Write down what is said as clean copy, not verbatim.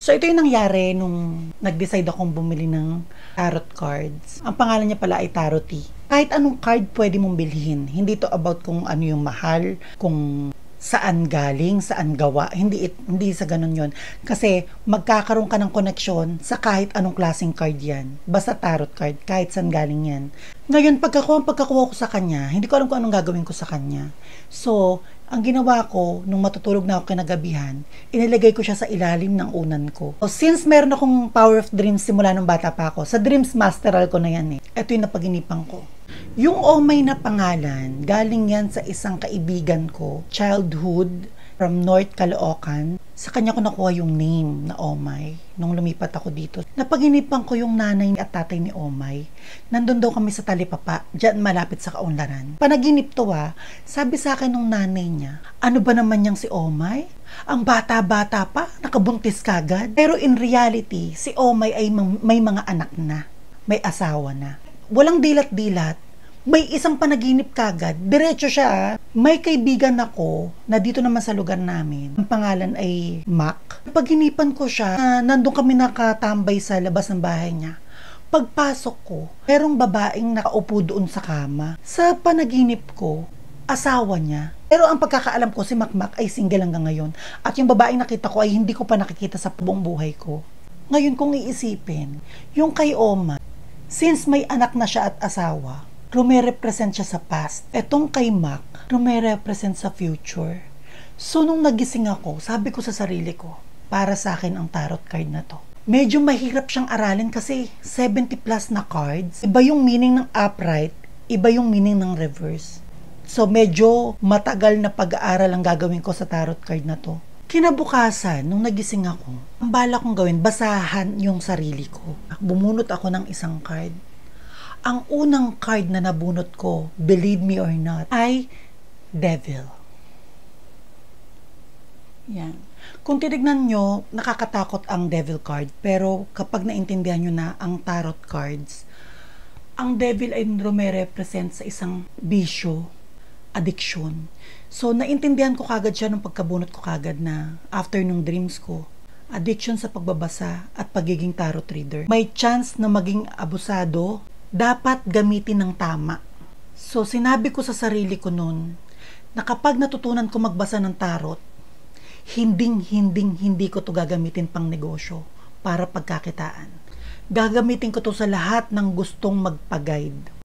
So, ito yung nangyari nung nag-decide akong bumili ng tarot cards. Ang pangalan niya pala ay Tarot-y. Kahit anong card pwede mong bilhin. Hindi to about kung ano yung mahal, kung saan galing, saan gawa. Hindi sa ganun yon. Kasi magkakaroon ka ng koneksyon sa kahit anong klaseng card yan. Basta tarot card, kahit saan galing yan. Ngayon, pagkakuha ko sa kanya, hindi ko alam kung anong gagawin ko sa kanya. So, ang ginawa ko, nung matutulog na ako kinagabihan, inilagay ko siya sa ilalim ng unan ko. So, since meron akong Power of Dreams simula nung bata pa ako, sa Dreams Masteral ko na yan eh. Ito yung napaginipan ko. Yung Omay na pangalan, galing yan sa isang kaibigan ko, childhood, from North Caloocan. Sa kanya ko nakuha yung name na Omay nung lumipat ako dito. Napaginipan ko yung nanay at tatay ni Omay. Nandun daw kami sa Talipapa, dyan malapit sa Kaunlaran. Panaginip to sabi sa akin nung nanay niya, ano ba naman yang si Omay? Ang bata-bata pa, nakabuntis kagad. Pero in reality, si Omay ay may mga anak na, may asawa na. Walang dilat-dilat. May isang panaginip kagad. Diretso siya. May kaibigan ako na dito naman sa lugar namin. Ang pangalan ay Mac. Paginipan ko siya, nandun kami nakatambay sa labas ng bahay niya. Pagpasok ko, merong babaeng nakaupo doon sa kama. Sa panaginip ko, asawa niya. Pero ang pagkakaalam ko, si Mac ay single hanggang ngayon. At yung babaeng nakita ko ay hindi ko pa nakikita sa buong buhay ko. Ngayon kung iisipin, yung kay Oma, since may anak na siya at asawa, rume-represent siya sa past. Etong kay Mac, rume-represent sa future. So, nung nagising ako, sabi ko sa sarili ko, para sa akin ang tarot card na to. Medyo mahirap siyang aralin kasi 70 plus na cards. Iba yung meaning ng upright, iba yung meaning ng reverse. So, medyo matagal na pag-aaral ang gagawin ko sa tarot card na to. Kinabukasan, nung nagising ako, ang bala kong gawin, basahan yung sarili ko. Bumunot ako ng isang card. Ang unang card na nabunot ko, believe me or not, ay Devil. Yan. Kung tinignan nyo, nakakatakot ang Devil card. Pero kapag naintindihan nyo na ang tarot cards, ang Devil ay rume-represent sa isang bisyo, addiction. So, naintindihan ko kagad siya nung pagkabunot ko kagad na after nung dreams ko, addiction sa pagbabasa at pagiging tarot reader. May chance na maging abusado, dapat gamitin ng tama. So, sinabi ko sa sarili ko noon na kapag natutunan ko magbasa ng tarot, hindi ko to gagamitin pang negosyo para pagkakitaan. Gagamitin ko to sa lahat ng gustong magpa-guide.